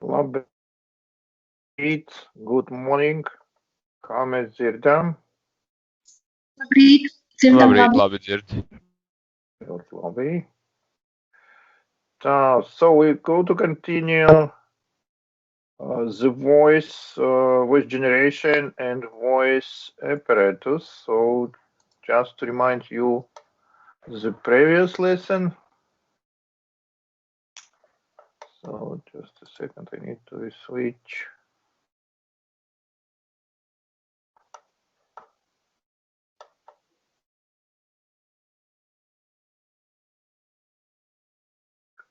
Labrīt, good morning, kā mēs dzirdam? Labrīt, dzirdam Labrīt, labi. labi dzird. Ļoti labi. So we're going to continue the voice generation and voice apparatus. So just to remind you the previous lesson. So just a second, I need to switch.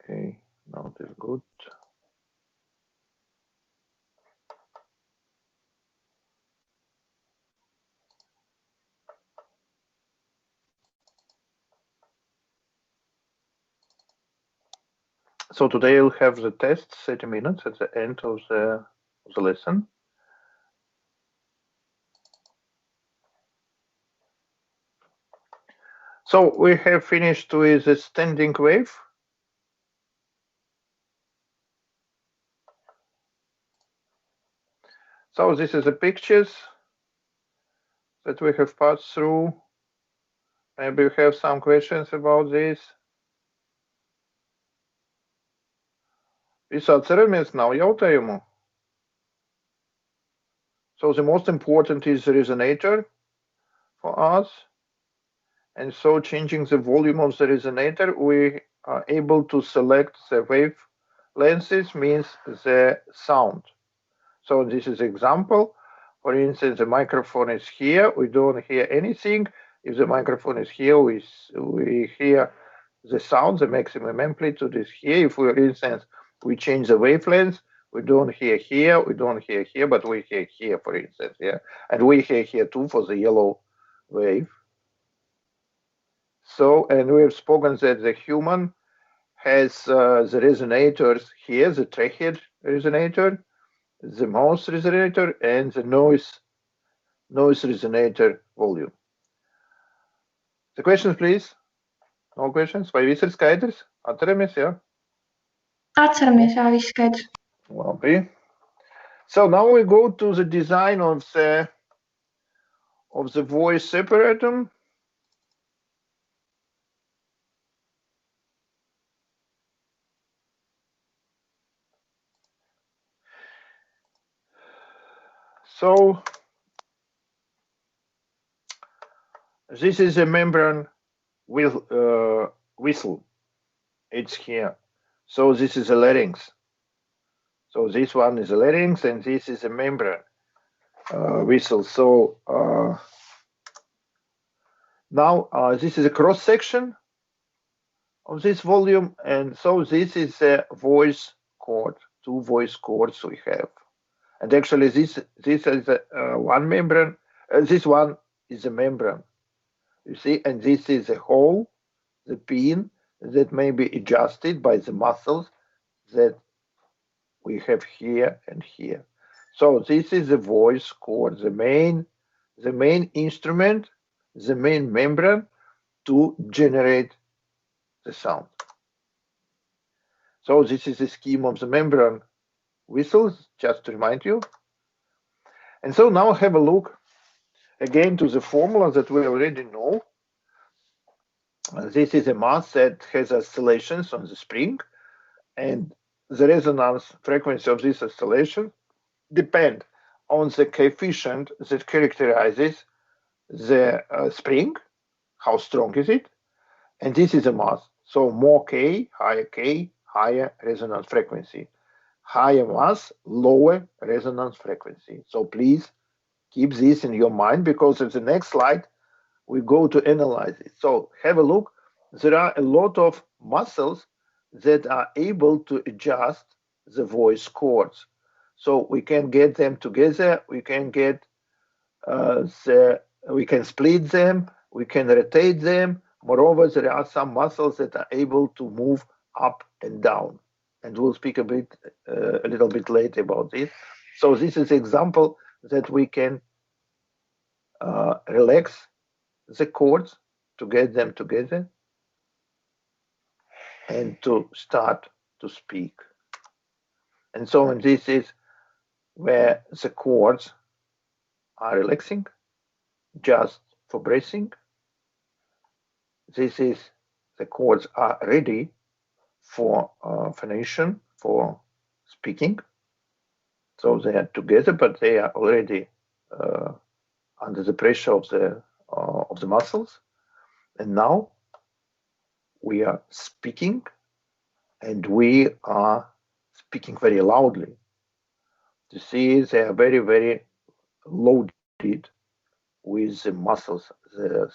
Okay, now it is good. So today we'll have the test 30 minutes at the end of the lesson. So we have finished with the standing wave. So this is the pictures that we have passed through. Maybe you have some questions about this. Visi atceramies, nav jautājumu. So the most important is the resonator for us. And so changing the volume of the resonator, we are able to select the wave lenses, means the sound. So this is example. For instance, the microphone is here. We don't hear anything. If the microphone is here, we hear the sound, the maximum amplitude is here. If, for instance, we change the wavelength, we don't hear here, we don't hear here, but we hear here, for instance, yeah. And we hear here too for the yellow wave. So, and we have spoken that the human has the resonators here, the tracheid resonator, the mouth resonator, and the noise resonator volume. The questions, please. No questions? Vai viss ir skaidrs? Atceramies, jā? Atceramies, jā, viss skaidrs. Labi. So now we go to the design of the voice separatum. So this is a membrane whistle. It's here. So this is a larynx. So this one is a larynx, and this is a membrane whistle. So now this is a cross section of this volume, and so this is a voice cord. Two voice cords we have, and actually this is one membrane. This one is a membrane, you see, and this is a hole, the pin that may be adjusted by the muscles that we have here and here. So this is the voice cord, the main instrument, the main membrane to generate the sound. So this is the scheme of the membrane whistles, just to remind you. And so now have a look again to the formula that we already know. This is a mass that has oscillations on the spring, and the resonance frequency of this oscillation depend on the coefficient that characterizes the spring, how strong is it, and this is a mass. So more K, higher resonance frequency. Higher mass, lower resonance frequency. So please keep this in your mind, because in the next slide we go to analyze it. So have a look. There are a lot of muscles that are able to adjust the voice cords. So we can get them together, we can get we can split them, we can rotate them. Moreover, there are some muscles that are able to move up and down, and we'll speak a little bit later about this. So this is an example that we can relax the cords to get them together and to start to speak. And so on, this is where the chords are relaxing just for breathing. This is the chords are ready for phonation, for speaking. So they are together, but they are already under the pressure of the muscles. And now we are speaking, and we are speaking very loudly. You see, they are very, very loaded with the muscles, the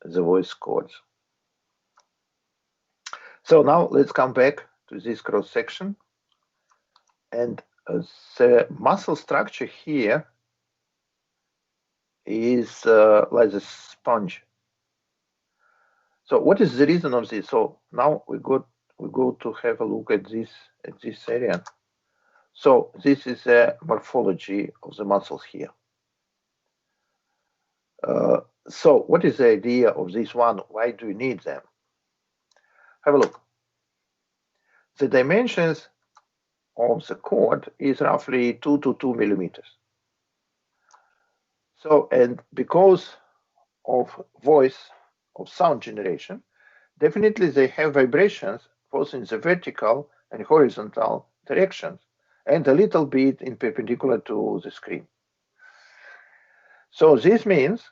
voice cords. So now let's come back to this cross section, and the muscle structure here is like a sponge. So what is the reason of this? So now we go to have a look at this area. So this is a morphology of the muscles here. So what is the idea of this one? Why do you need them? Have a look. The dimensions of the cord is roughly 2 to 2 millimeters. So, and because of voice, of sound generation, definitely they have vibrations both in the vertical and horizontal directions, and a little bit in perpendicular to the screen. So this means,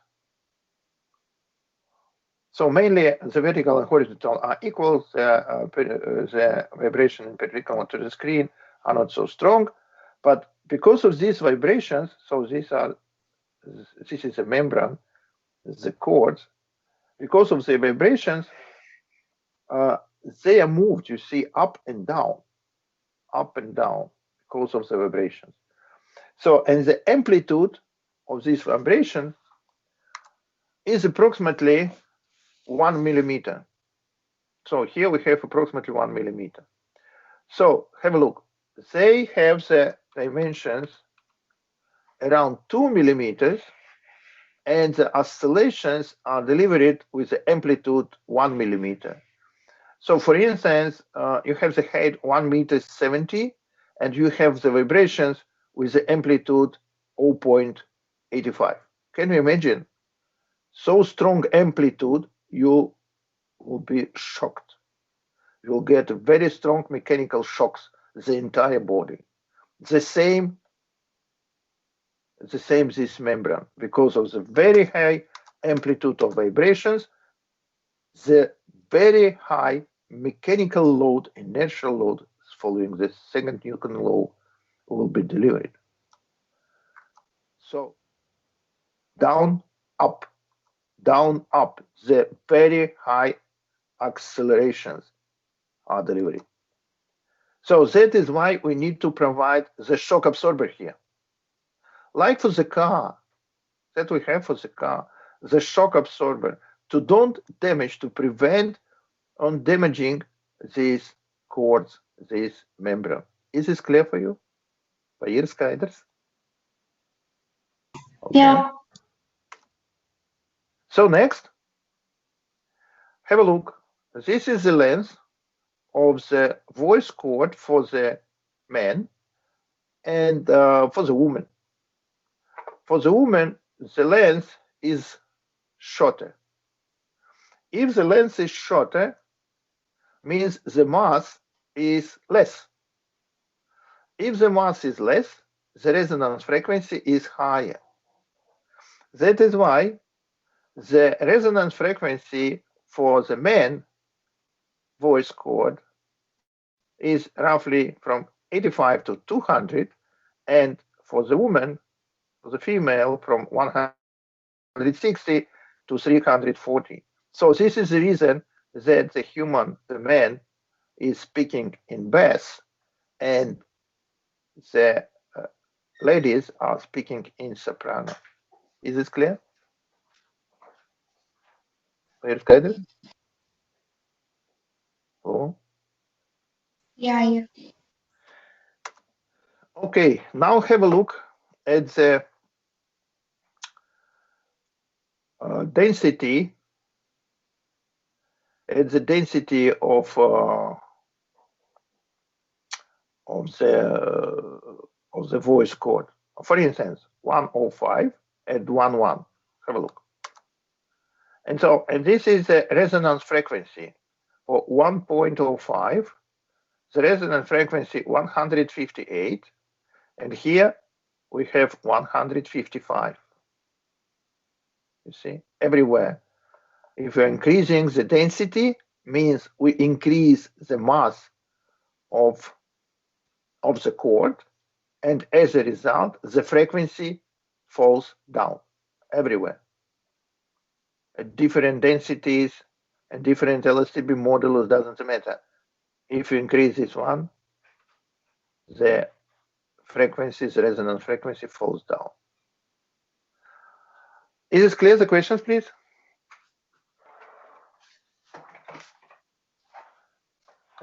so mainly the vertical and horizontal are equal, the vibration in perpendicular to the screen are not so strong, but because of these vibrations, so this is a membrane, the cords, because of the vibrations, they are moved, you see, up and down, because of the vibrations. So, and the amplitude of this vibration is approximately 1 millimeter. So here we have approximately 1 millimeter. So have a look. They have the dimensions around 2 millimeters, and the oscillations are delivered with the amplitude 1 millimeter. So for instance, you have the height 1.70 meters, and you have the vibrations with the amplitude 0.85. Can you imagine? So strong amplitude, you will be shocked. You'll get very strong mechanical shocks, the entire body. The same this membrane, because of the very high amplitude of vibrations, the very high mechanical load, inertial load following the second Newton law will be delivered. So down, up, the very high accelerations are delivered. So that is why we need to provide the shock absorber here. Like for the car, that we have for the car, the shock absorber to don't damage, to prevent on damaging these cords, this membrane. Is this clear for you? Vai ir skaidrs? Okay. Yeah. So next, have a look. This is the length of the voice cord for the man and for the woman. For the woman, the length is shorter. If the length is shorter, means the mass is less. If the mass is less, the resonance frequency is higher. That is why the resonance frequency for the man voice cord is roughly from 85 to 200, and for the woman, for the female, from 160 to 340. So this is the reason that the man, is speaking in bass, and the ladies are speaking in soprano. Is this clear? Oh. Yeah. Okay, now have a look at the density. At the density of of the voice chord. For instance, 105 and 11. Have a look. And this is the resonance frequency for 1.05, the resonance frequency 158, and here we have 155. You see, everywhere. If we're increasing the density, means we increase the mass of the chord, and as a result, the frequency falls down everywhere. At different densities and different LSTB modulus, doesn't matter. If you increase this one, the frequency, the resonance frequency falls down. Is this clear, the questions, please?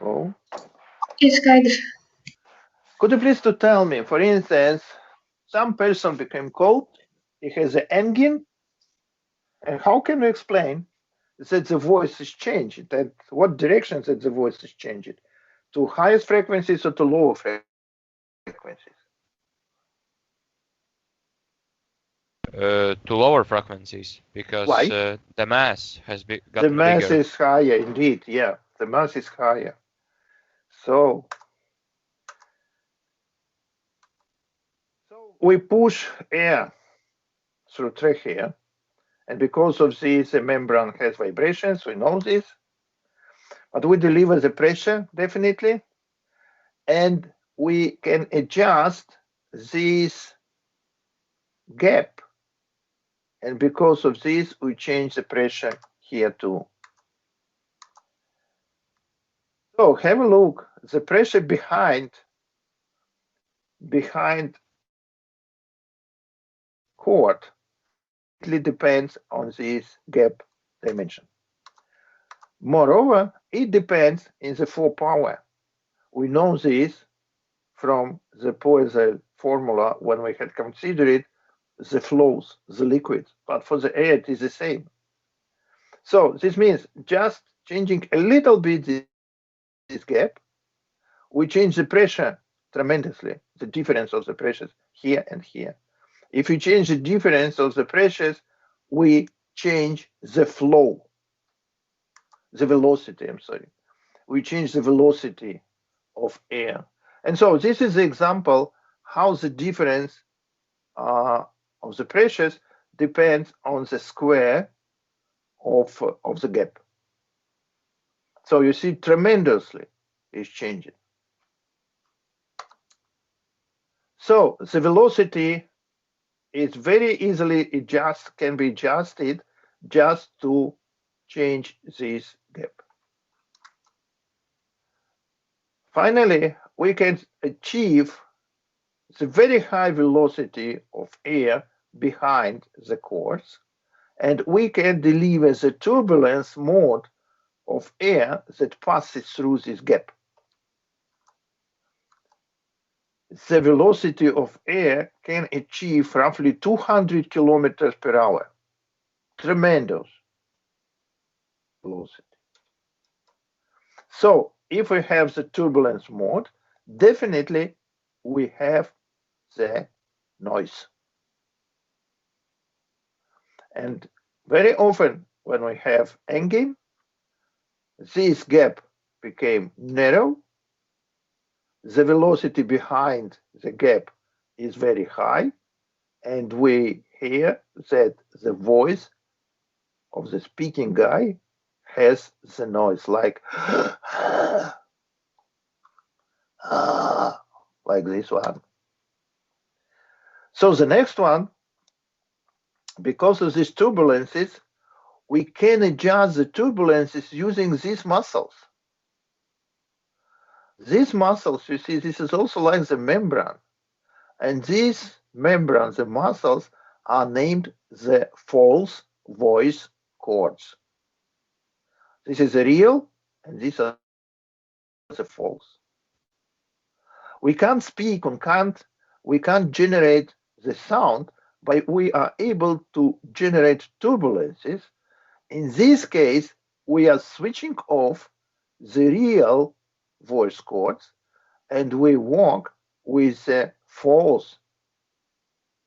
Oh. Yes, kind of. Could you please to tell me, for instance, some person became cold, he has an angin, and how can you explain that the voice is changed? That what direction that the voice is changed? To highest frequencies or to lower frequencies? To lower frequencies, because the mass has gotten bigger. The mass is higher, indeed. Yeah, the mass is higher. So we push air through trachea, and because of this, the membrane has vibrations. We know this, but we deliver the pressure definitely, and we can adjust this gap. And because of this, we change the pressure here too. So have a look. The pressure behind chord it depends on this gap dimension. Moreover, it depends in the 4 power. We know this from the Poiseuille formula when we had considered the flows, the liquids, but for the air it is the same. So this means just changing a little bit this gap, we change the pressure tremendously, the difference of the pressures here and here. If we change the difference of the pressures, we change the flow, the velocity, I'm sorry. We change the velocity of air. And so this is the example how the difference of the pressures depends on the square of the gap. So you see tremendously is changing. So the velocity is very easily can be adjusted just to change this gap. Finally, we can achieve the very high velocity of air behind the chords, and we can deliver the turbulence mode of air that passes through this gap. The velocity of air can achieve roughly 200 kilometers per hour. Tremendous velocity. So if we have the turbulence mode, definitely we have the noise. And very often when we have angin, this gap became narrow. The velocity behind the gap is very high, and we hear that the voice of the speaking guy has the noise like like this one. So the next one, because of these turbulences, we can adjust the turbulences using these muscles. These muscles, you see, this is also like the membrane. And these membranes, the muscles, are named the false voice cords. This is the real, and these are the false. We can't speak and we can't generate the sound, but we are able to generate turbulences. In this case, we are switching off the real voice cords, and we work with false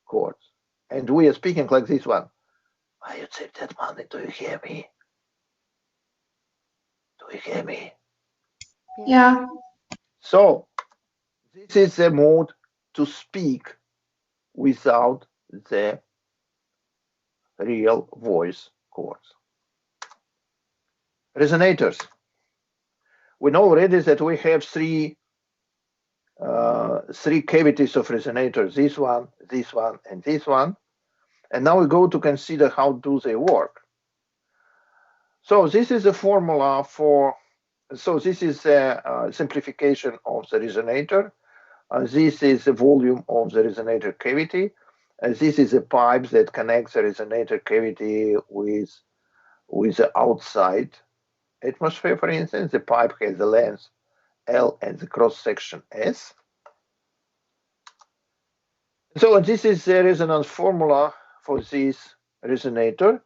chords. And we are speaking like this one. I accept that money. Do you hear me? Do you hear me? Yeah. So this is the mode to speak without the real voice chords. Resonators. We know already that we have three cavities of resonators, this one, and this one. And now we go to consider how do they work. So this is a formula for, so this is a simplification of the resonator. This is the volume of the resonator cavity. This is a pipe that connects the resonator cavity with the outside atmosphere, for instance. The pipe has the length L and the cross section S. So this is the resonance formula for this resonator.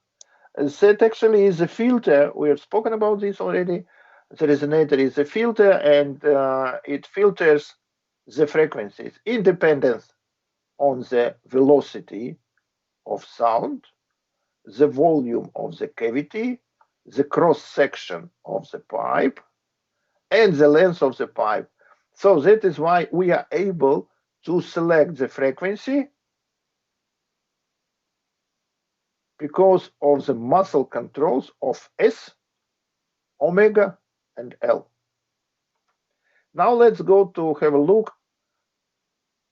That actually is a filter. We have spoken about this already. The resonator is a filter, and it filters the frequencies independent on the velocity of sound, the volume of the cavity, the cross section of the pipe, and the length of the pipe. So that is why we are able to select the frequency because of the muscle controls of S, omega, and L. Now let's go to have a look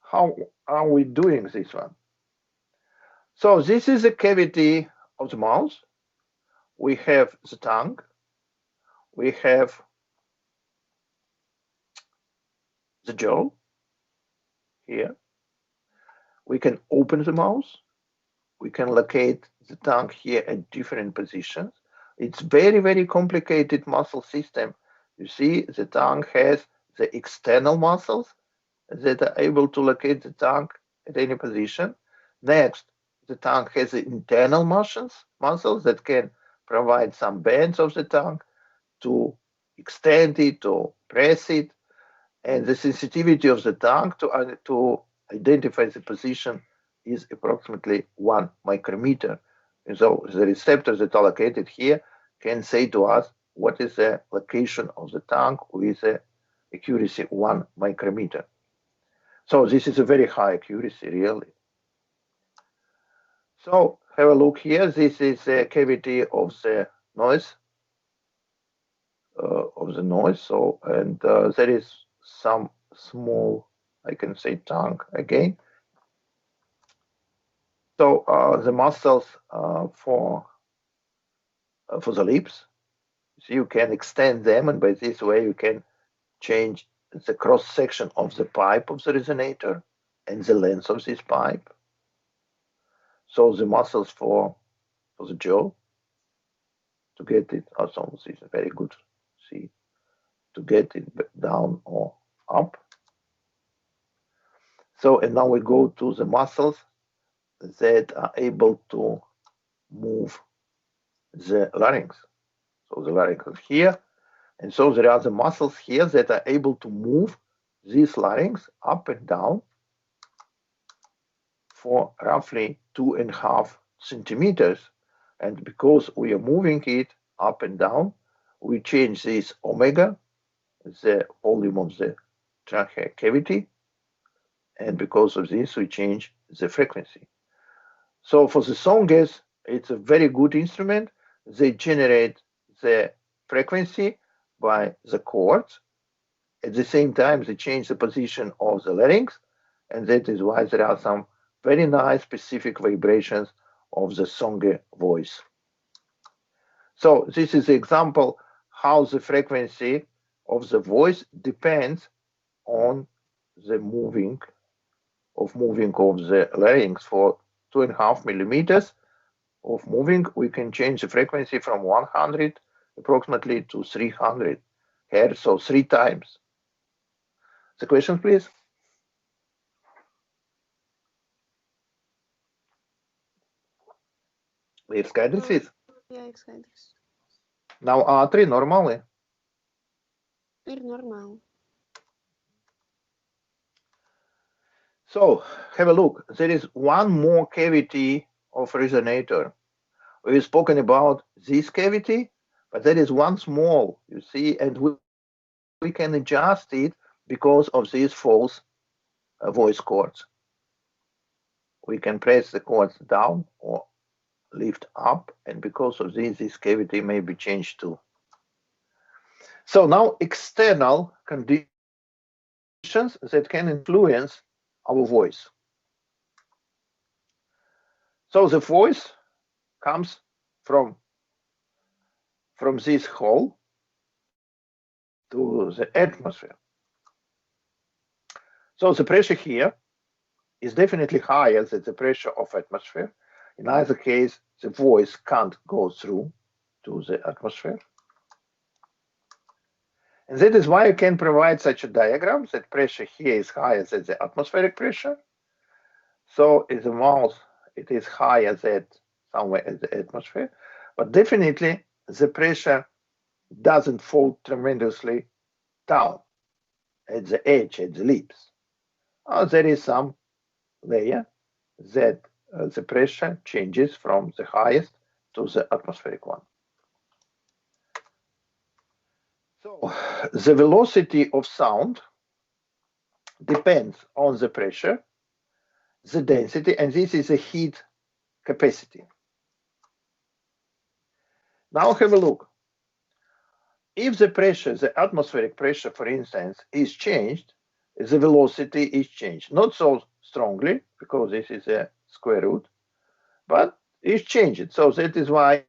how are we doing this one. So this is the cavity of the mouth. We have the tongue. We have the jaw here. We can open the mouth. We can locate the tongue here at different positions. It's very, very complicated muscle system. You see, the tongue has the external muscles that are able to locate the tongue at any position. Next, the tongue has the internal muscles that can provide some bends of the tongue to extend it, to press it, and the sensitivity of the tongue to identify the position is approximately 1 micrometer. And so the receptors that are located here can say to us what is the location of the tongue with accuracy 1 micrometer. So this is a very high accuracy, really. So have a look here. This is a cavity of the noise. So, and there is some small, I can say, tongue again. So the muscles for the lips, so you can extend them, and by this way you can change the cross section of the pipe of the resonator and the length of this pipe. So the muscles for the jaw to get it also is very good. See, to get it down or up. So, and now we go to the muscles that are able to move the larynx. So the larynx is here, and so there are the muscles here that are able to move this larynx up and down for roughly 2.5 centimeters. And because we are moving it up and down, we change this omega, the volume of the trachea cavity, and because of this, we change the frequency. So for the songers, it's a very good instrument. They generate the frequency by the chords. At the same time, they change the position of the larynx, and that is why there are some very nice specific vibrations of the songer voice. So this is the example how the frequency of the voice depends on the moving of the larynx. For 2.5 millimeters of moving, we can change the frequency from 100 approximately to 300 hertz, so 3 times. The question, please. Ir skaidrs viss? Jā, ir skaidrs. Nav ātri, normāli? Ir normāli. So have a look. There is one more cavity of resonator. We've spoken about this cavity, but there is one small, you see, and we can adjust it because of these false voice chords. We can press the chords down or lift up, and because of this cavity may be changed too. So now external conditions that can influence our voice. So the voice comes from this hole to the atmosphere. So the pressure here is definitely higher than the pressure of atmosphere. In either case, the voice can't go through to the atmosphere. And that is why I can provide such a diagram that pressure here is higher than the atmospheric pressure. So in the mouth, it is higher than somewhere in the atmosphere. But definitely, the pressure doesn't fall tremendously down at the edge, at the lips. There is some layer that the pressure changes from the highest to the atmospheric one. So the velocity of sound depends on the pressure, the density, and this is the heat capacity. Now have a look. If the pressure, the atmospheric pressure, for instance, is changed, the velocity is changed. Not so strongly, because this is a square root, but it's changed. So that is why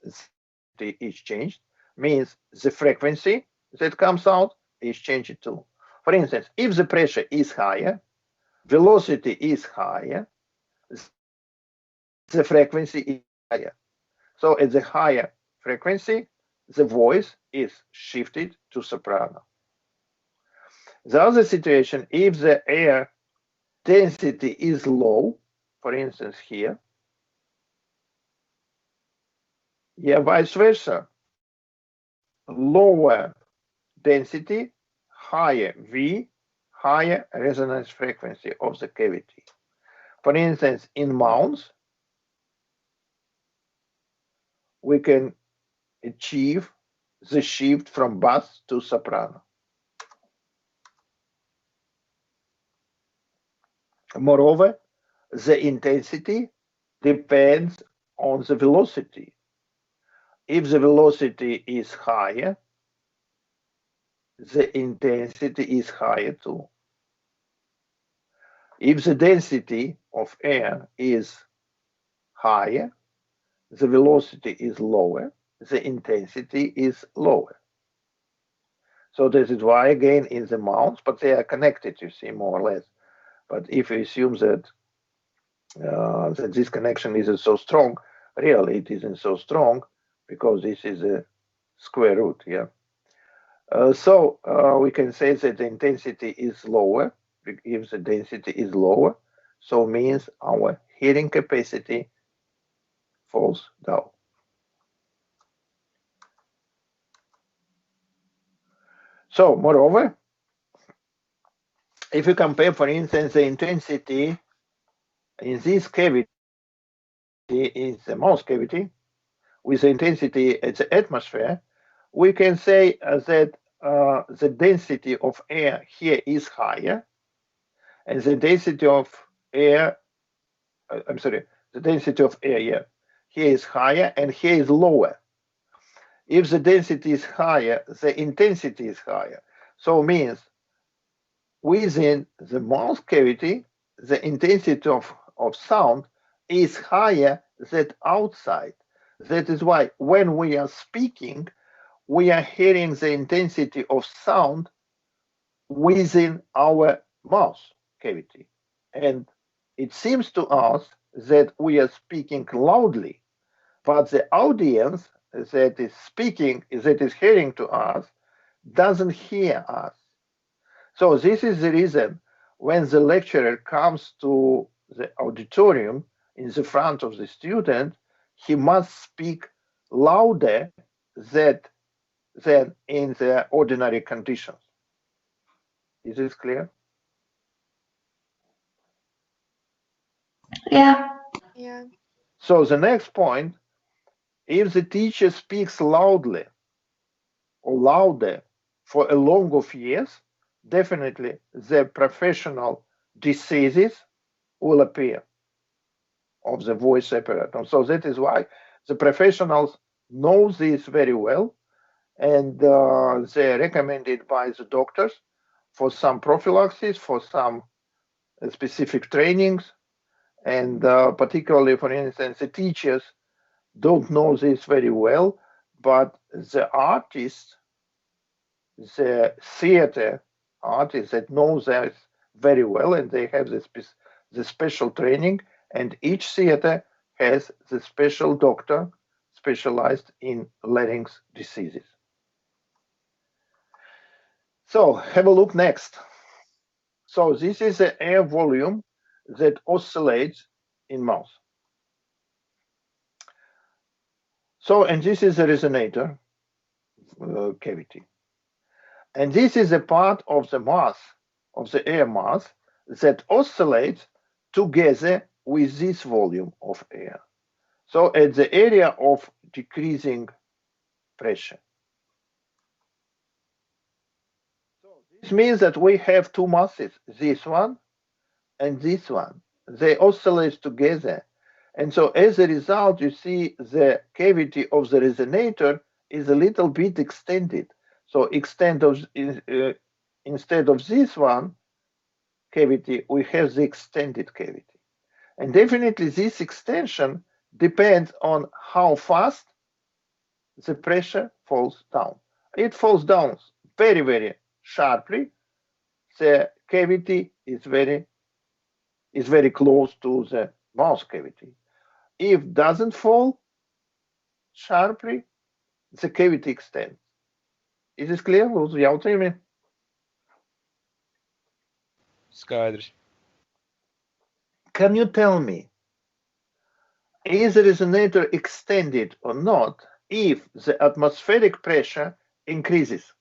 it is changed, means the frequency that comes out is changed too. For instance, if the pressure is higher, velocity is higher, the frequency is higher. So at the higher frequency, the voice is shifted to soprano. The other situation, if the air density is low, for instance here, vice versa, lower density, higher V, higher resonance frequency of the cavity. For instance, in mounts, we can achieve the shift from bass to soprano. Moreover, the intensity depends on the velocity. If the velocity is higher, the intensity is higher too. If the density of air is higher, the velocity is lower, the intensity is lower. So this is why, again, in the mounts, but they are connected, you see, more or less. But if we assume that that this connection isn't so strong, really it isn't so strong because this is a square root, so we can say that the intensity is lower. If the density is lower, so means our hearing capacity falls down. So moreover, if you compare, for instance, the intensity in this cavity, in the mouth cavity, with the intensity at the atmosphere, we can say that the density of air here is higher, and the density of air, the density of air here is higher, and here is lower. If the density is higher, the intensity is higher. So it means within the mouth cavity, the intensity of sound is higher than outside. That is why when we are speaking, we are hearing the intensity of sound within our mouth cavity. And it seems to us that we are speaking loudly, but the audience that is speaking, that is hearing to us, doesn't hear us. So this is the reason when the lecturer comes to the auditorium in the front of the student, he must speak louder than in the ordinary conditions. Is this clear? Yeah. Yeah. So the next point, if the teacher speaks loudly or louder for a long of years, definitely the professional diseases will appear of the voice apparatus. So that is why the professionals know this very well, and they're recommended by the doctors for some prophylaxis, for some specific trainings, and particularly, for instance, the teachers don't know this very well, but the artists, the theater artists that know that very well, and they have the special training, and each theater has the special doctor specialized in larynx diseases. So have a look next. So this is the air volume that oscillates in mouth. So, and this is a resonator cavity. And this is a part of the mass, of the air mass, that oscillates together with this volume of air. So at the area of decreasing pressure. So this means that we have two masses, this one and this one. They oscillate together. And so as a result, you see the cavity of the resonator is a little bit extended. So instead of this one cavity, we have the extended cavity. And definitely this extension depends on how fast the pressure falls down. It falls down very, very sharply. The cavity is very close to the mouth cavity. If doesn't fall sharply, the cavity extends. Is this clear? Lūdzu, jautājumi? Skaidrs. Can you tell me, is the resonator extended or not if the atmospheric pressure increases?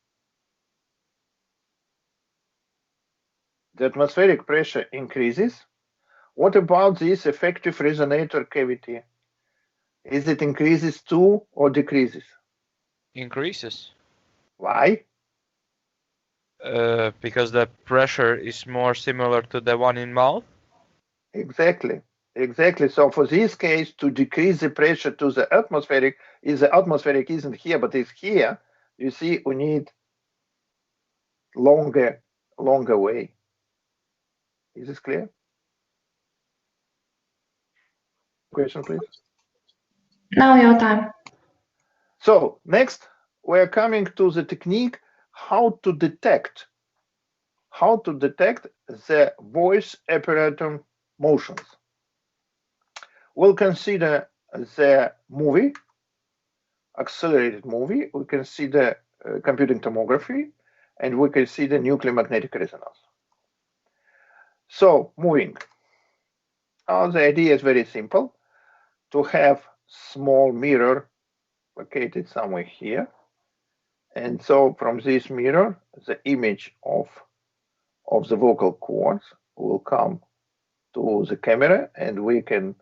The atmospheric pressure increases. What about this effective resonator cavity? Is it increases too or decreases? Increases. Why? Because the pressure is more similar to the one in mouth. Exactly. So for this case, to decrease the pressure to the atmospheric, is the atmospheric isn't here, but it's here. You see, we need longer way. Is this clear? Question, please. Nav jautājumu. So next, we're coming to the technique how to detect the voice apparatus motions. We'll consider the movie, accelerated movie. We consider computing tomography, and we consider nuclear magnetic resonance. So moving. The idea is very simple: to have small mirror located somewhere here, and so from this mirror, the image of the vocal cords will come to the camera, and we can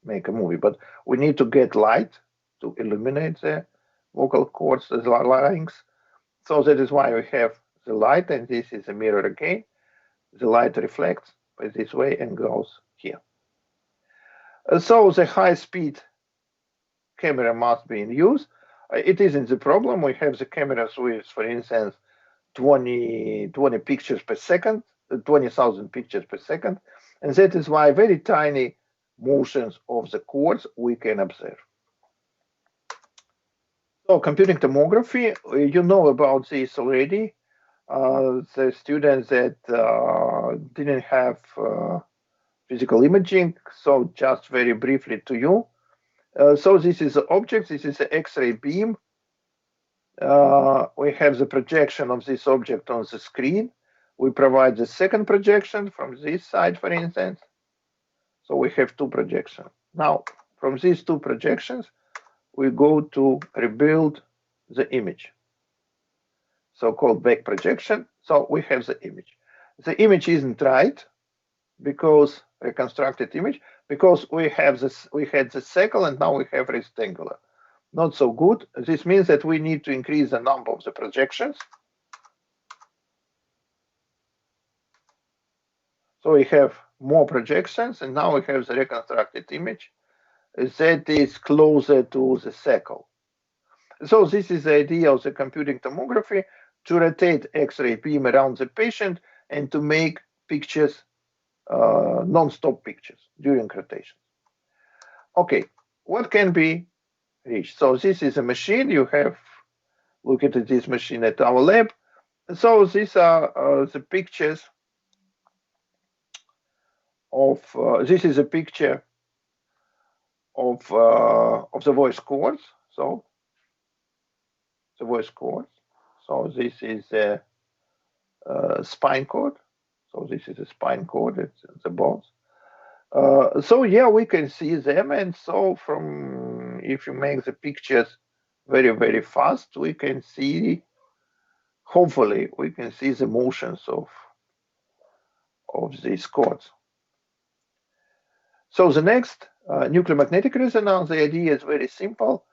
make a movie. But we need to get light to illuminate the vocal cords, the larynx. So that is why we have the light, and this is a mirror again. The light reflects by this way and goes here. So the high-speed camera must be in use. It isn't the problem. We have the cameras with, for instance, 20 pictures per second, 20,000 pictures per second, and that is why very tiny motions of the cords we can observe. So computing tomography, you know about this already. The students that didn't have physical imaging, so just very briefly to you. So this is the object, this is the X-ray beam. We have the projection of this object on the screen. We provide the second projection from this side, for instance. So we have two projections. Now, from these two projections, we go to rebuild the image, so-called back projection. So we have the image. The image isn't right because reconstructed image, because we had the circle and now we have rectangular. Not so good. This means that we need to increase the number of the projections. So we have more projections, and now we have the reconstructed image that is closer to the circle. So this is the idea of the computing tomography, to rotate X-ray beam around the patient and to make pictures, non-stop pictures during rotation. Okay, what can be reached? So this is a machine. You have looked at this machine at our lab. So these are the pictures of, this is a picture of the voice cords. So the voice cords. So this is a spine cord. So this is a spine cord. It's the bones. So yeah, we can see them, and so from, if you make the pictures very, very fast, we can see, hopefully we can see the motions of these cords. So the next, nuclear magnetic resonance, the idea is very simple.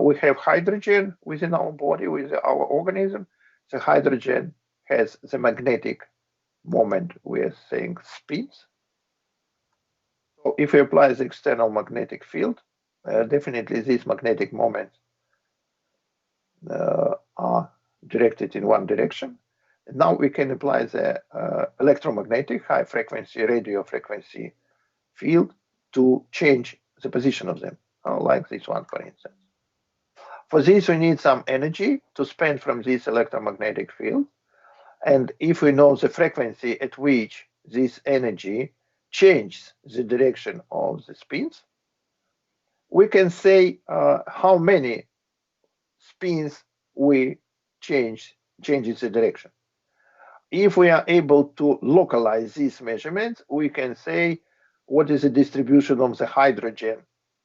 We have hydrogen within our body, with our organism. The hydrogen has the magnetic moment, we are saying spins. So if we apply the external magnetic field, definitely these magnetic moments are directed in one direction. And now we can apply the electromagnetic high frequency radio frequency field to change the position of them, like this one, for instance. For this, we need some energy to spend from this electromagnetic field. And if we know the frequency at which this energy changes the direction of the spins, we can say how many spins we changes the direction. If we are able to localize these measurements, we can say what is the distribution of the hydrogen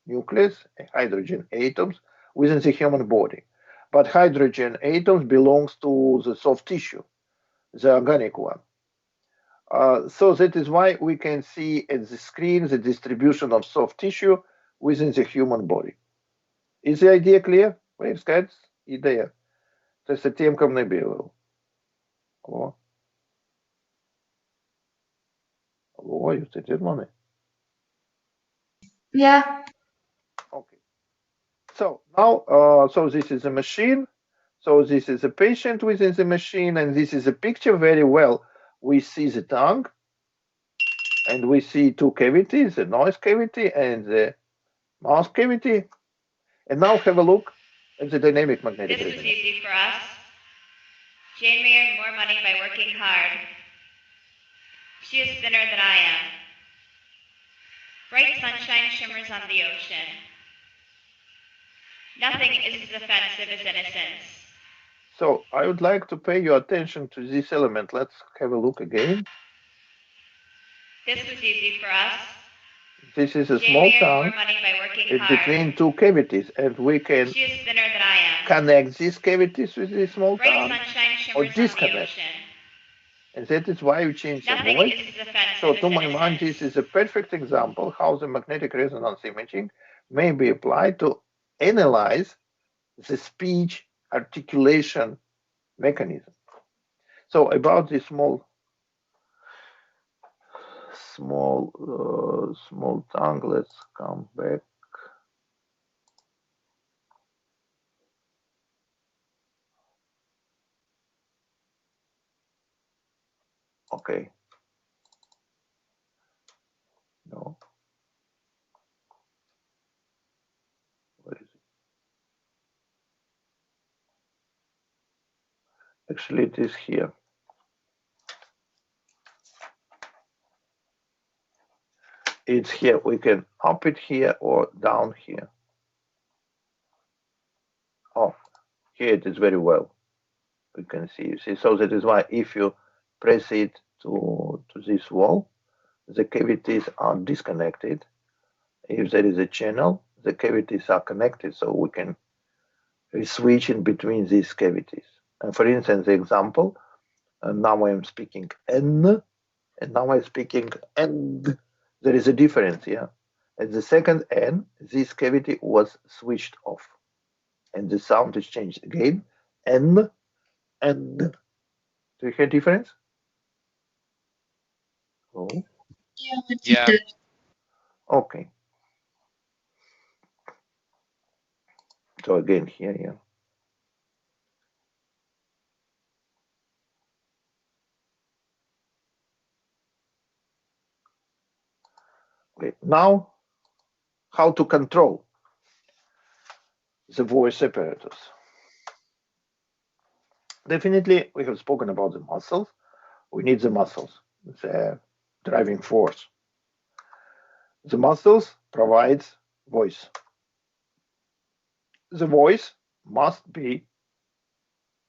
nucleus, hydrogen atoms within the human body. But hydrogen atoms belongs to the soft tissue, the organic one. So that is why we can see at the screen the distribution of soft tissue within the human body. Is the idea clear? Вие скажете идея. Це се тем, кам не било. Алло? Алло, you said it, money. Yeah. Okay. So now, so this is a machine. So this is a patient within the machine, and this is a picture very well. We see the tongue, and we see two cavities, the noise cavity and the mouth cavity. And now have a look at the dynamic magnetic resonance. This was resonance. easy for us. Jane may earn more money by working hard. She is thinner than I am. Bright sunshine shimmers on the ocean. Nothing is as offensive as innocence. So I would like to pay your attention to this element. Let's have a look again. This was easy for us. This is a small tongue. It's between two cavities, and we can connect these cavities with this small tongue or disconnect. And that is why we change the voice. So to my mind, this is a perfect example how the magnetic resonance imaging may be applied to analyze the speech articulation mechanism. So about this small tongue, let's come back. Okay. No. Where is it? Actually, it is here. It's here. We can up it here or down here. Oh, here it is very well. We can see. You see, so that is why if you press it to this wall, the cavities are disconnected. If there is a channel, the cavities are connected, so we can switch in between these cavities. And for instance, the example, now I am speaking N, and now I'm speaking N. There is a difference, yeah. At the second N, this cavity was switched off. And the sound is changed again. N, N. Do you hear difference? Oh. Yeah. Okay. So again here, yeah. Okay. Now, how to control the voice apparatus? Definitely, we have spoken about the muscles. We need the muscles, the driving force. The muscles provides voice. The voice must be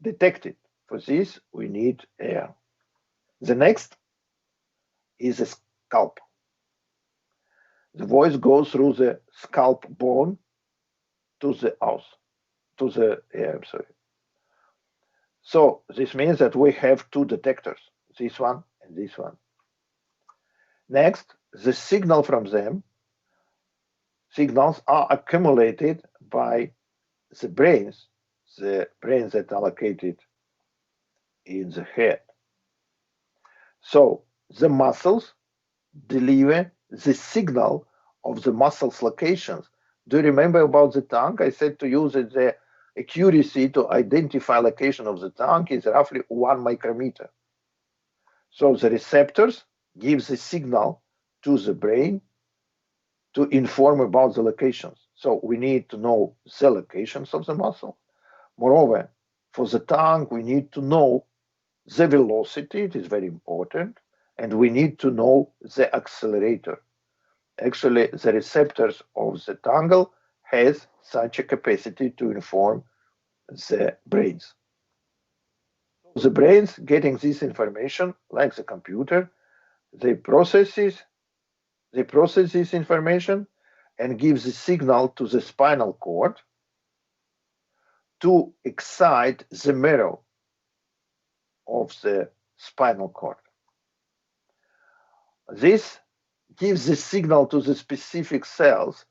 detected. For this, we need air. The next is the scalp. The voice goes through the scalp bone to the I'm sorry. So this means that we have two detectors, this one and this one. Next, the signal from them, signals are accumulated by the brains that are located in the head. So the muscles deliver the signal of the muscles locations. Do you remember about the tongue? I said to you that the accuracy to identify location of the tongue is roughly 1 micrometer. So the receptors give the signal to the brain to inform about the locations. So we need to know the locations of the muscle. Moreover, for the tongue, we need to know the velocity, it is very important, and we need to know the accelerator. Actually, the receptors of the tongue has such a capacity to inform the brains. The brains getting this information, like the computer, they process this information and give the signal to the spinal cord to excite the marrow of the spinal cord. This gives the signal to the specific cells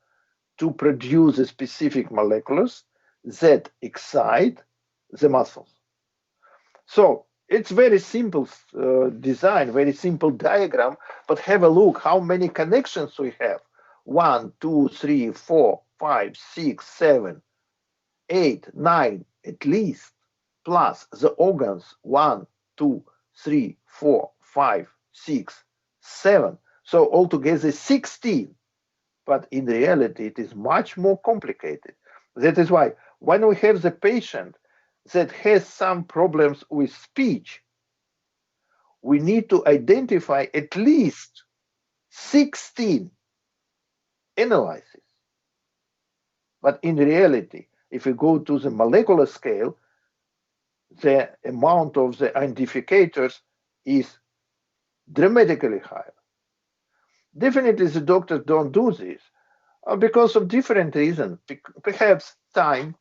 to produce the specific molecules that excite the muscles. So it's very simple design, very simple diagram, but have a look how many connections we have. 1, 2, 3, 4, 5, 6, 7, 8, 9 at least, plus the organs 1, 2, 3, 4, 5, 6, 7. So altogether 16. But in reality, it is much more complicated. That is why when we have the patient that has some problems with speech, we need to identify at least 16 analyses. But in reality, if we go to the molecular scale, the amount of the identifiers is dramatically higher. Definitely the doctors don't do this because of different reasons, perhaps time,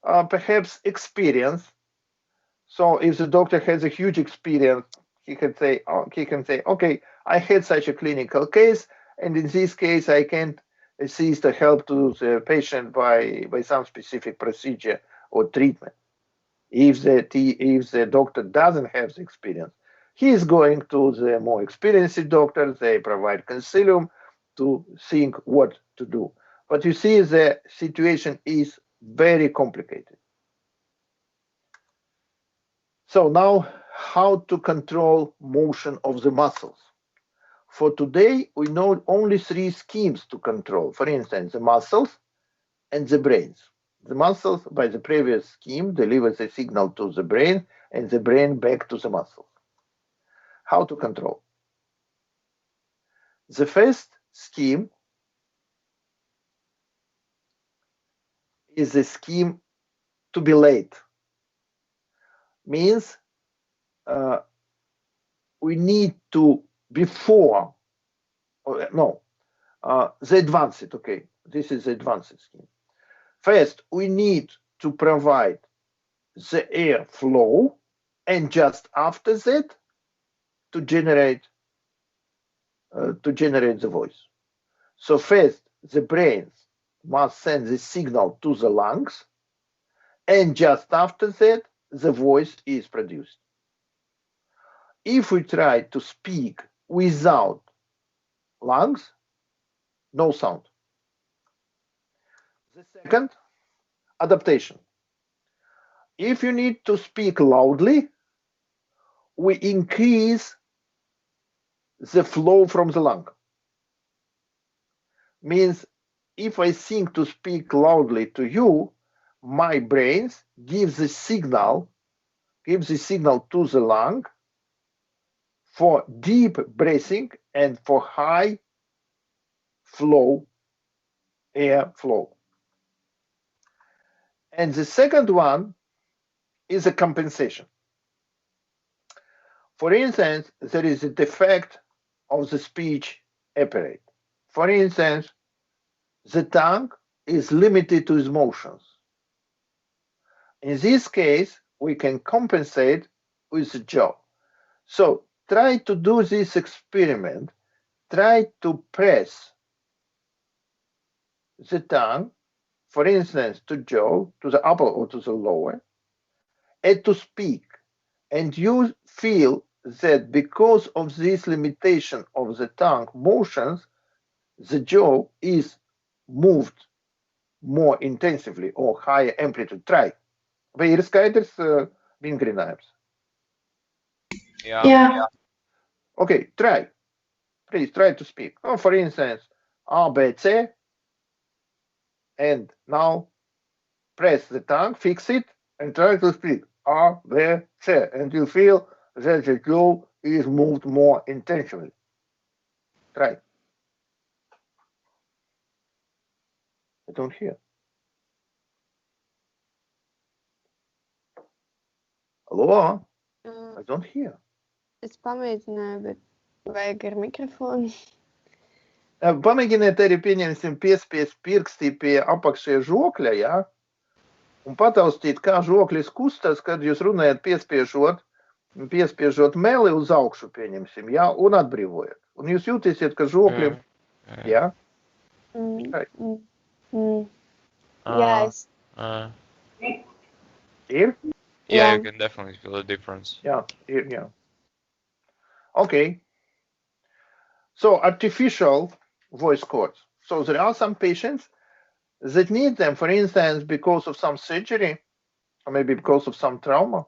perhaps experience. So if the doctor has a huge experience, he can say, okay, I had such a clinical case, and in this case, I can assist or help to the patient by some specific procedure or treatment. If the doctor doesn't have the experience, he is going to the more experienced doctors. They provide consilium to think what to do. But you see, the situation is very complicated. So now, how to control motion of the muscles? For today, we know only 3 schemes to control. For instance, the muscles and the brains. The muscles, by the previous scheme, delivers a signal to the brain, and the brain back to the muscles. How to control? The first scheme is the scheme to be late. Means we need to, before, the advanced, okay, this is the advanced scheme. First, we need to provide the air flow, and just after that, to generate to generate the voice. So first, the brain must send the signal to the lungs, and just after that, the voice is produced. If we try to speak without lungs, no sound. The second, adaptation. If you need to speak loudly, we increase the flow from the lung. Means if I think to speak loudly to you, my brain gives the signal to the lung for deep breathing and for high flow, air flow. And the second one is a compensation. For instance, there is a defect of the speech apparatus. For instance, the tongue is limited to its motions. In this case, we can compensate with the jaw. So try to do this experiment. Try to press the tongue, for instance, to jaw, to the upper or to the lower, and to speak. And you feel that because of this limitation of the tongue motions, the jaw is moved more intensively or higher amplitude. Try. Vai ir skaidrs vingrinājums? Yeah. Okay, try. Please try to speak. Oh, for instance, A, B, C. And now press the tongue, fix it, and try to speak A, B, C. And you feel that the jaw is moved more intentionally. Try. I don't hear. Hello? I don't hear. Es pamēģināju, bet vajag ar mikrofonu. Pamēģiniet arī, pieņemsim, piespiest pirkstī pie apakšējā žokļa, ja? Un pataustīt, kā žoklis kustas, kad jūs runājat piespiežot meli uz augšu, pieņemsim, ja? Un atbrīvojat. Un jūs jūtīsiet, ka žokļi, ja? Yes. Ir? Yeah, you can definitely feel the difference. Yeah. Okay. So artificial voice cords. So there are some patients that need them, for instance, because of some surgery, or maybe because of some trauma.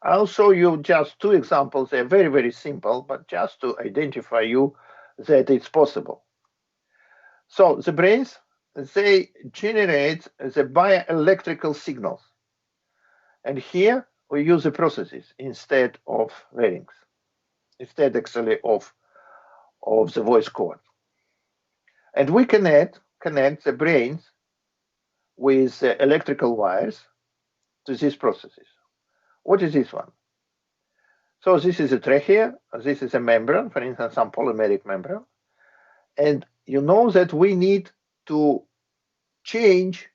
I'll show you just two examples. They're very, very simple, but just to identify you that it's possible. So the brains, they generate the bioelectrical signals. And here we use the processes instead of larynx, instead actually of the voice cord. And we connect the brains with electrical wires to these processes. What is this one? So this is a trachea, this is a membrane, for instance, some polymeric membrane. And you know that we need to change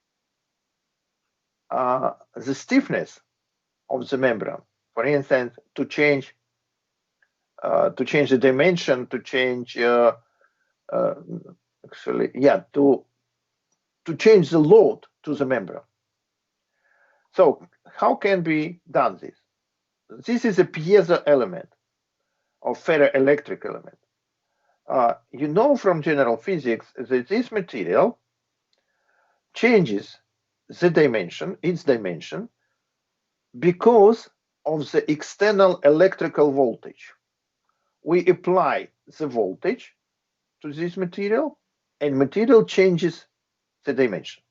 the stiffness of the membrane. For instance, to change the dimension, to change to change the load to the membrane. So how can be done this? This is a piezo element or ferroelectric element. You know from general physics that this material changes the dimension, its dimension, because of the external electrical voltage. We apply the voltage to this material, and material changes the dimension.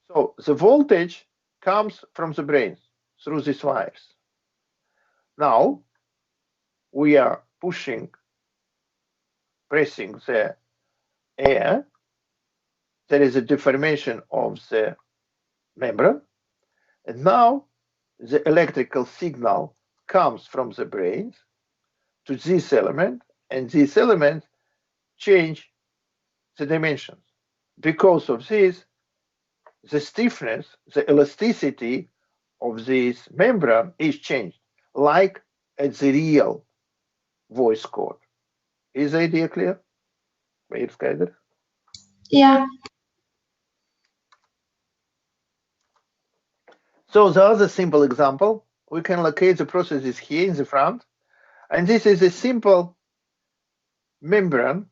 So the voltage comes from the brain through these wires. Now we are pressing the air. There is a deformation of the membrane, and now the electrical signal comes from the brain to this element, and this element change the dimensions. Because of this, the stiffness, the elasticity of this membrane is changed, like at the real voice code. Is the idea clear? Yeah. So the other simple example, we can locate the processes here in the front, and this is a simple membrane,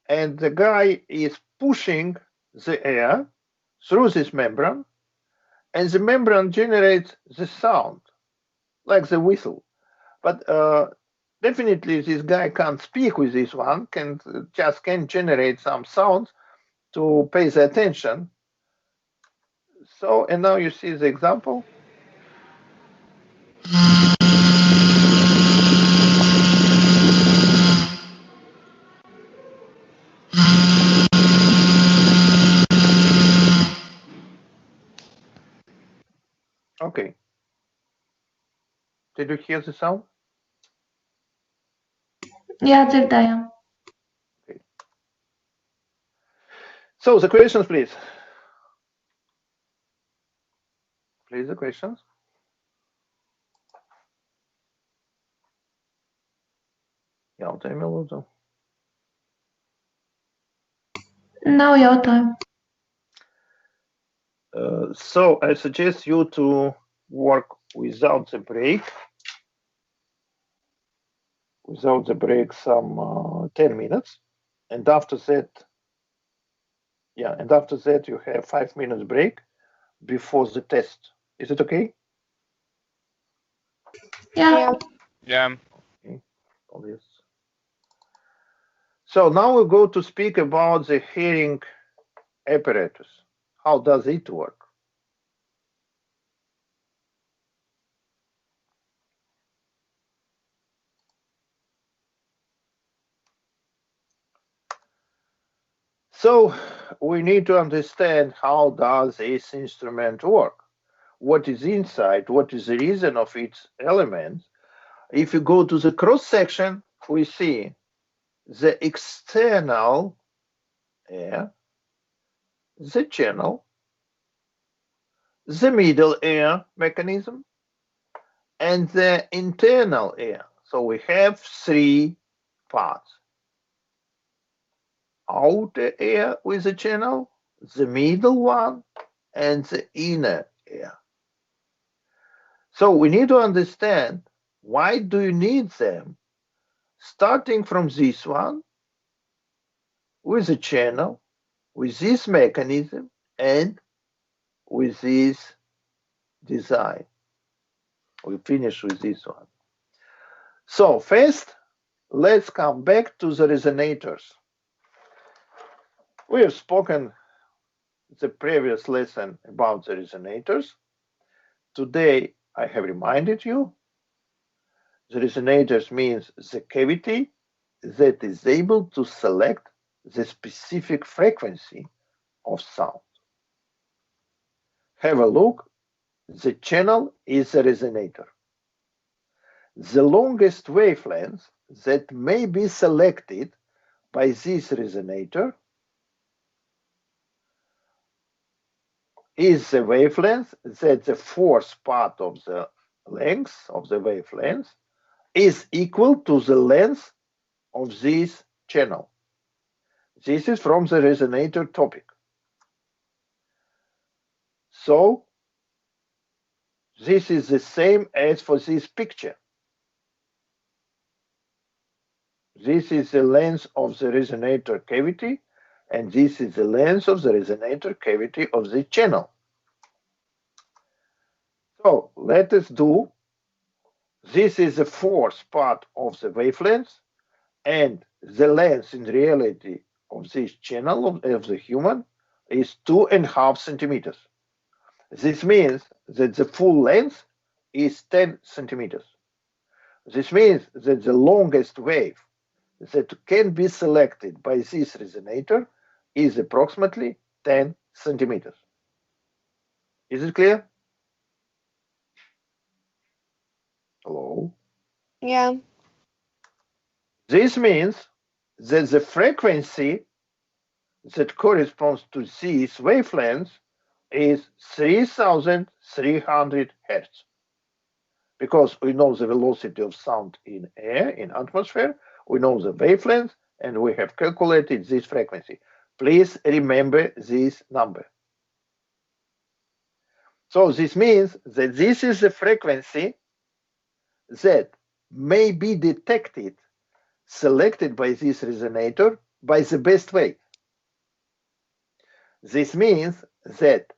and the guy is pushing the air through this membrane, and the membrane generates the sound, like the whistle. But definitely this guy can't speak with this one, can generate some sound to pay the attention. So, and now you see the example. Okay. Did you hear the sound? Yeah, dzirdējām. Okay. So the questions, please. Please, the questions. Jautājumi, lūdzu. Nav jautājumu. So I suggest you to work without the break. Without the break, some 10 minutes, and after that, you have 5 minutes break before the test. Is it okay? Yeah. Yeah. Okay. Obvious. So now we'll go to speak about the hearing apparatus. How does it work? So we need to understand how does this instrument work? What is inside? What is the reason of its elements? If you go to the cross section, we see the external air, the channel, the middle air mechanism, and the internal air. So we have 3 parts. Outer air with the channel, the middle one, and the inner air. So we need to understand why do you need them, starting from this one, with the channel, with this mechanism, and with this design. We finish with this one. So first, let's come back to the resonators. We have spoken the previous lesson about the resonators. Today, I have reminded you, the resonators means the cavity that is able to select the specific frequency of sound. Have a look. The channel is a resonator. The longest wavelength that may be selected by this resonator is the wavelength that the fourth part of the length of the wavelength is equal to the length of this channel. This is from the resonator topic. So this is the same as for this picture. This is the length of the resonator cavity, and this is the length of the resonator cavity of the channel. So let us do, this is the fourth part of the wavelength, and the length in reality of this channel of the human is 2.5 centimeters. This means that the full length is 10 centimeters. This means that the longest wave that can be selected by this resonator is approximately 10 centimeters. Is it clear? Hello? Yeah. This means that the frequency that corresponds to this wavelength is 3,300 Hertz. because we know the velocity of sound in air, in atmosphere, we know the wavelength, and we have calculated this frequency. Please remember this number. So this means that this is the frequency that may be detected, selected by this resonator by the best way. This means that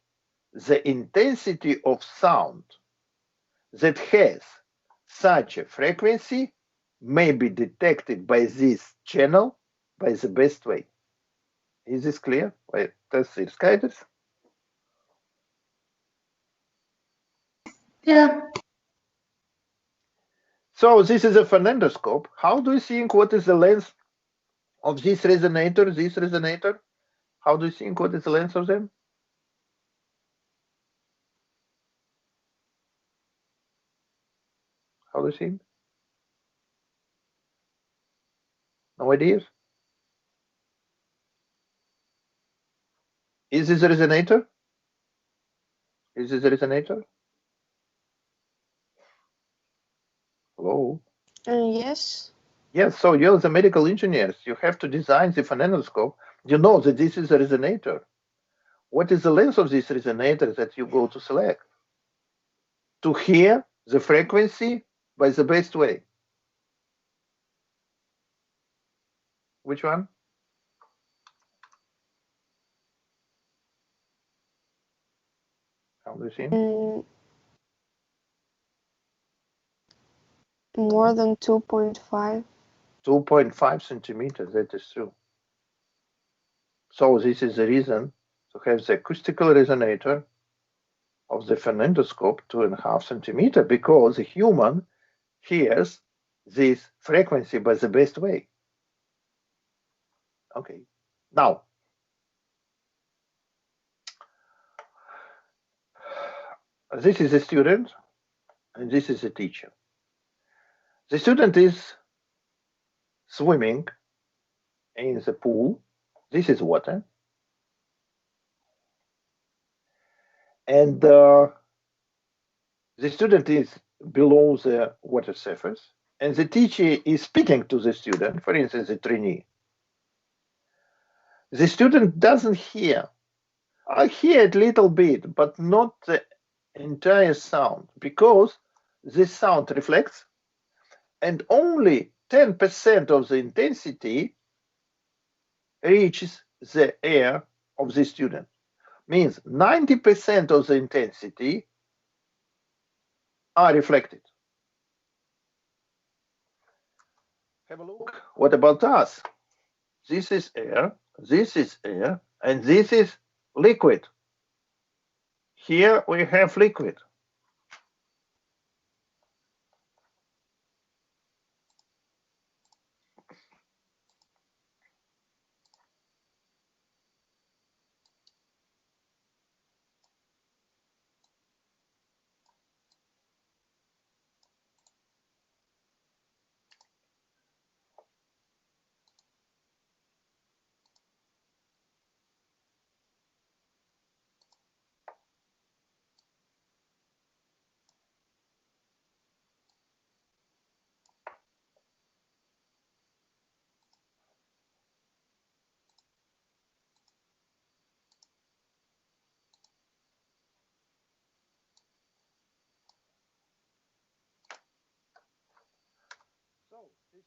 the intensity of sound that has such a frequency may be detected by this channel by the best way. Is this clear? Wait, tas ir skaidrs? Yeah. So this is a phonendoscope. How do you think what is the length of this resonator, this resonator? How do you think what is the length of them? How do you think? No ideas? Is this a resonator? Is this a resonator? Hello? Yes. Yes, so you're the medical engineers. You have to design the phonendoscope. You know that this is a resonator. What is the length of this resonator that you go to select? To hear the frequency by the best way. Which one? How do you think? More than 2.5. 2.5 centimeters, that is true. So this is the reason to have the acoustical resonator of the phonendoscope 2.5 centimeters, because the human hears this frequency by the best way. Okay, now this is a student and this is a teacher. The student is swimming in the pool. This is water. And the student is below the water surface. And the teacher is speaking to the student, for instance, the trainee. The student doesn't hear. I hear it a little bit, but not the entire sound, because this sound reflects, and only 10% of the intensity reaches the ear of the student. Means 90% of the intensity are reflected. Have a look. What about us? This is air, and this is liquid. Here we have liquid.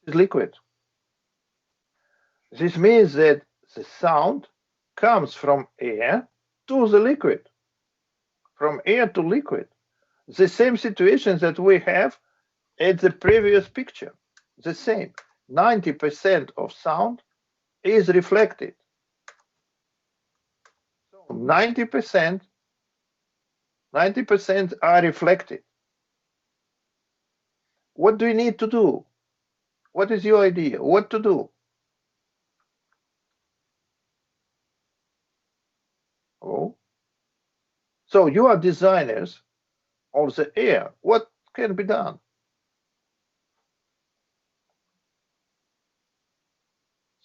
Is liquid. This means that the sound comes from air to the liquid, from air to liquid. The same situation that we have at the previous picture. The same. 90% of sound is reflected. So 90% are reflected. What do you need to do? What is your idea? What to do? Oh. So you are designers of the air. What can be done?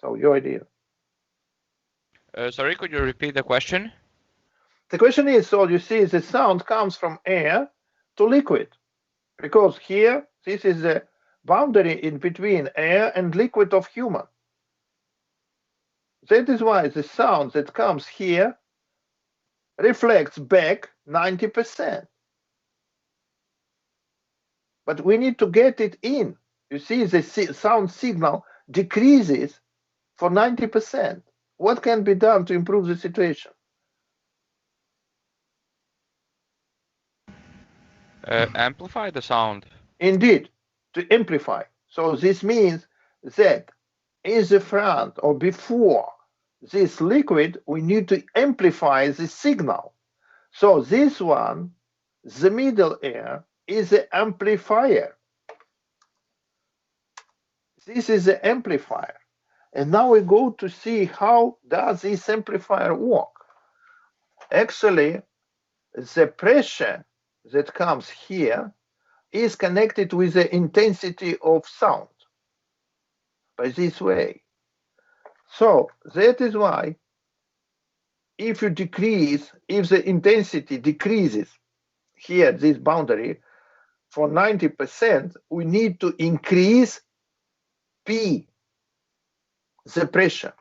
So your idea. Sorry, could you repeat the question? The question is, so you see the sound comes from air to liquid. Because here, this is the boundary in between air and liquid of human. That is why the sound that comes here reflects back 90%. But we need to get it in. You see, the sound signal decreases for 90%. What can be done to improve the situation? Amplify the sound. Indeed, to amplify. So this means that in the front or before this liquid, we need to amplify the signal. So this one, the middle air, is the amplifier. This is the amplifier. And now we go to see how does this amplifier work. Actually, the pressure that comes here is connected with the intensity of sound by this way. So that is why if you decrease, if the intensity decreases here, this boundary, for 90%, we need to increase P, the pressure.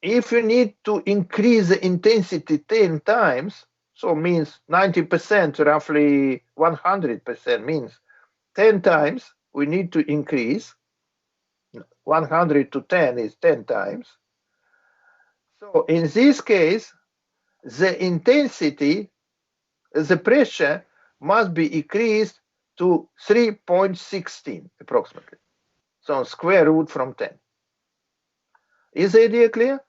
If you need to increase the intensity 10 times, so means 90%, roughly 100% means 10 times, we need to increase. 100 to 10 is 10 times. So in this case, the intensity, the pressure must be increased to 3.16 approximately. So square root from 10. Is the idea clear?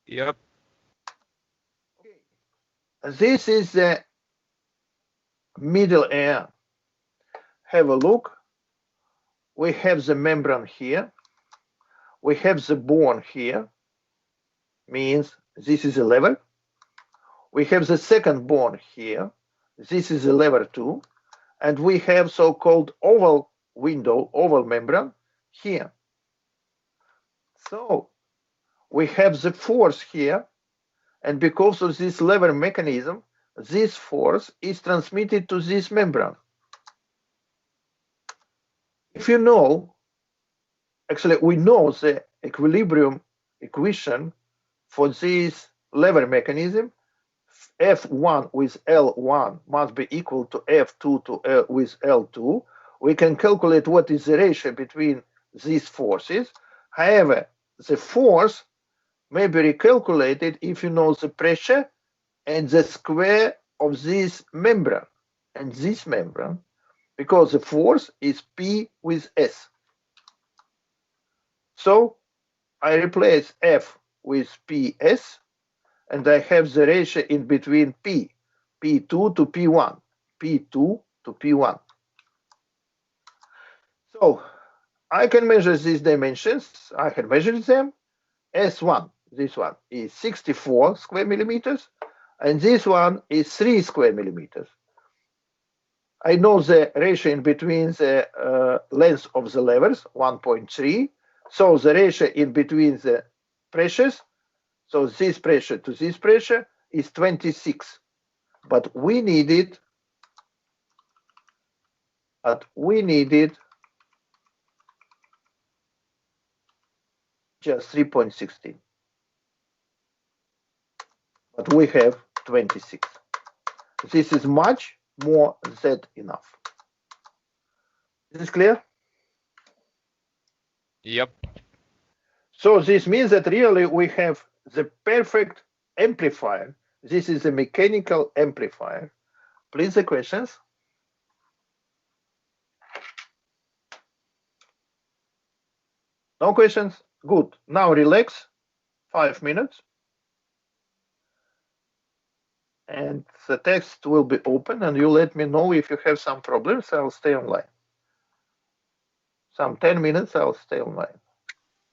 Yep. Okay. This is the middle air. Have a look. We have the membrane here. We have the bone here. Means this is a lever. We have the second bone here. This is a lever too. And we have so-called oval window, oval membrane here. So we have the force here. And because of this lever mechanism, this force is transmitted to this membrane. If you know, actually we know the equilibrium equation for this lever mechanism, F1 with L1 must be equal to F2 to with L2. We can calculate what is the ratio between these forces. However, the force may be recalculated if you know the pressure and the square of this membrane. And this membrane, because the force is P with S. So I replace F with PS, and I have the ratio in between P, P2 to P1, P2 to P1. So I can measure these dimensions. I can measure them. S1, this one, is 64 square millimeters, and this one is 3 square millimeters. I know the ratio in between the length of the levers, 1.3. So the ratio in between the pressures, so this pressure to this pressure, is 26. But we needed just 3.16. But we have 26. This is much more than enough. Is this clear? Yep. So this means that really we have the perfect amplifier. This is a mechanical amplifier. Please, the questions. No questions? Good. Now relax. 5 minutes. And the text will be open, and you let me know if you have some problems. I'll stay online. Some 10 minutes, I'll stay online.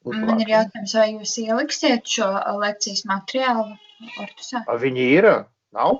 Man ir jautājums, vai jūs ieliksiet šo lekcijas materiālu Ortusā? Viņi ir? Nav?